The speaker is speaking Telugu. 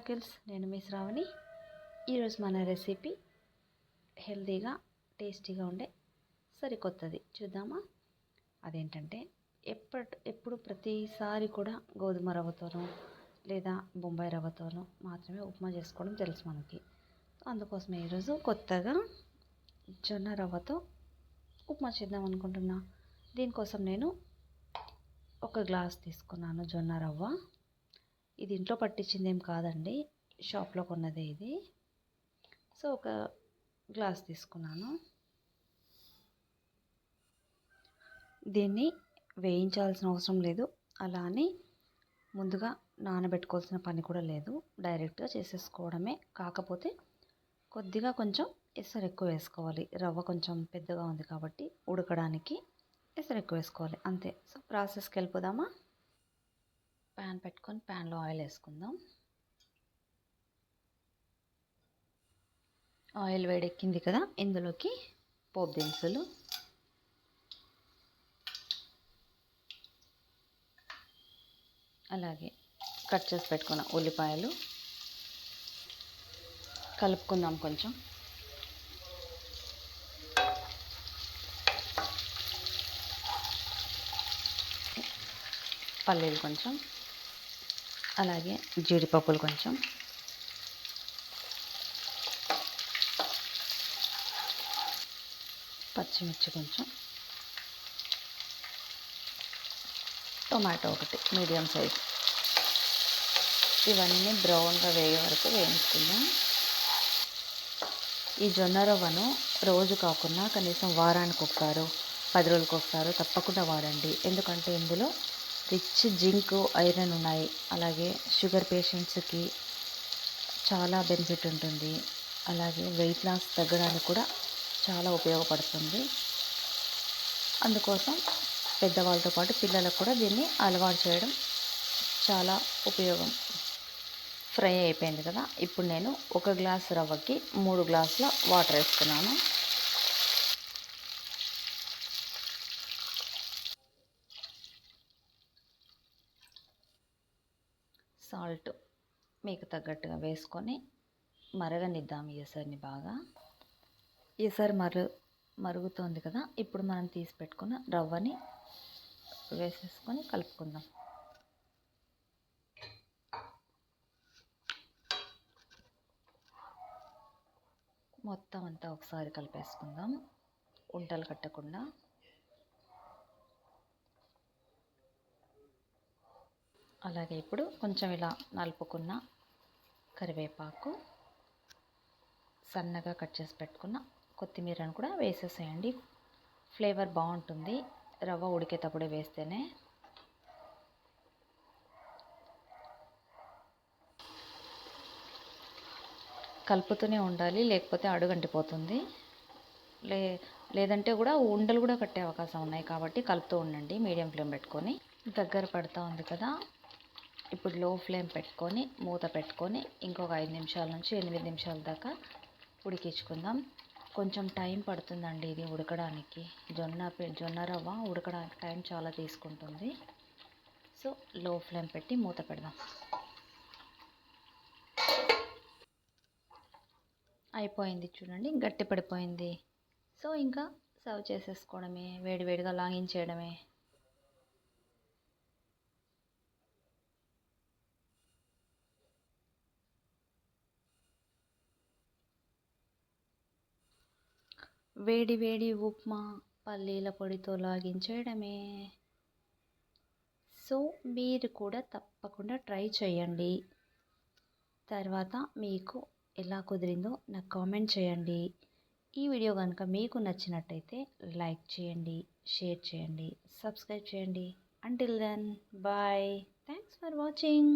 మిరాకిల్స్. నేను మీ శ్రావణి. ఈరోజు మన రెసిపీ హెల్తీగా టేస్టీగా ఉండే సరికొత్తది చూద్దామా. అదేంటంటే ఎప్పుడు ప్రతిసారి కూడా గోధుమ రవ్వతోనో లేదా బొంబాయి రవ్వతోనో మాత్రమే ఉప్మా చేసుకోవడం తెలుసు మనకి. అందుకోసమే ఈరోజు కొత్తగా జొన్న రవ్వతో ఉప్మా చేద్దాం అనుకుంటున్నా. దీనికోసం నేను ఒక గ్లాస్ తీసుకున్నాను జొన్న రవ్వ. ఇది ఇంట్లో పట్టించింది ఏం కాదండి, షాప్లో కొన్నదే ఇది. సో ఒక గ్లాస్ తీసుకున్నాను. దీన్ని వేయించాల్సిన అవసరం లేదు, అలా అని ముందుగా నానబెట్టుకోవాల్సిన పని కూడా లేదు, డైరెక్ట్గా చేసేసుకోవడమే. కాకపోతే కొద్దిగా కొంచెం ఎసరు ఎక్కువ వేసుకోవాలి. రవ్వ కొంచెం పెద్దగా ఉంది కాబట్టి ఉడకడానికి ఎసరు ఎక్కువ వేసుకోవాలి అంతే. సో ప్రాసెస్కి వెళ్ళిపోదామా. ప్యాన్ పెట్టుకొని ప్యాన్లో ఆయిల్ వేసుకుందాం. ఆయిల్ వేడెక్కింది కదా, ఇందులోకి పోపు దినుసులు, అలాగే కట్ చేసి పెట్టుకున్న ఉల్లిపాయలు కలుపుకుందాం. కొంచెం పల్లీలు కొంచెం, అలాగే జీడిపప్పులు కొంచెం, పచ్చిమిర్చి కొంచెం, టొమాటో ఒకటి మీడియం సైజ్. ఇవన్నీ బ్రౌన్గా వేగే వరకు వేయించుకుందాం. ఈ జొన్న రవ్వను రోజు కాకుండా కనీసం వారానికి ఒకసారి 10 రోజులకు ఒకసారి తప్పకుండా వాడండి. ఎందుకంటే ఇందులో రిచ్ జింక్, ఐరన్ ఉన్నాయి. అలాగే షుగర్ పేషెంట్స్కి చాలా బెనిఫిట్ ఉంటుంది. అలాగే వెయిట్ లాస్ తగ్గడానికి కూడా చాలా ఉపయోగపడుతుంది. అందుకోసం పెద్దవాళ్ళతో పాటు పిల్లలకు కూడా దీన్ని అలవాటు చేయడం చాలా ఉపయోగం. ఫ్రై అయిపోయింది కదా, ఇప్పుడు నేను 1 గ్లాస్ రవ్వకి 3 గ్లాసుల వాటర్ వేస్తున్నాను. సాల్ట్ మీకు తగ్గట్టుగా వేసుకొని మరగనిద్దాం ఎసరిని బాగా. ఎసరు మరుగుతోంది కదా, ఇప్పుడు మనం తీసి పెట్టుకున్న రవ్వని వేసేసుకొని కలుపుకుందాం. మొత్తం అంతా ఒకసారి కలిపేసుకుందాం, ఉంటలు కట్టకుండా. అలాగే ఇప్పుడు కొంచెం ఇలా నలుపుకున్న కరివేపాకు, సన్నగా కట్ చేసి పెట్టుకున్న కొత్తిమీరను కూడా వేసేసేయండి. ఫ్లేవర్ బాగుంటుంది రవ్వ ఉడికేటప్పుడే వేస్తేనే. కలుపుతూనే ఉండాలి, లేకపోతే అడుగంటిపోతుంది. లేదంటే కూడా ఉండలు కూడా కట్టే అవకాశం ఉన్నాయి, కాబట్టి కలుపుతూ ఉండండి మీడియం ఫ్లేమ్ పెట్టుకొని. దగ్గర పడుతూ ఉంది కదా, ఇప్పుడు లో ఫ్లేమ్ పెట్టుకొని మూత పెట్టుకొని ఇంకొక 5 నిమిషాల నుంచి 8 నిమిషాల దాకా ఉడికించుకుందాం. కొంచెం టైం పడుతుందండి ఇది ఉడకడానికి. జొన్న రవ్వ ఉడకడానికి టైం చాలా తీసుకుంటుంది. సో లో ఫ్లేమ్ పెట్టి మూత పెడదాం. అయిపోయింది చూడండి, గట్టి పడిపోయింది. సో ఇంకా సర్వ్ చేసేసుకోవడమే, వేడివేడిగా లాగించేయడమే. వేడి వేడి ఉప్మా పల్లీల పొడితో లాగించేయడమే. సో మీరు కూడా తప్పకుండా ట్రై చేయండి. తర్వాత మీకు ఎలా కుదిరిందో నాకు కామెంట్ చేయండి. ఈ వీడియో కనుక మీకు నచ్చినట్టయితే లైక్ చేయండి, షేర్ చేయండి, సబ్స్క్రైబ్ చేయండి. Until then bye. Thanks for watching.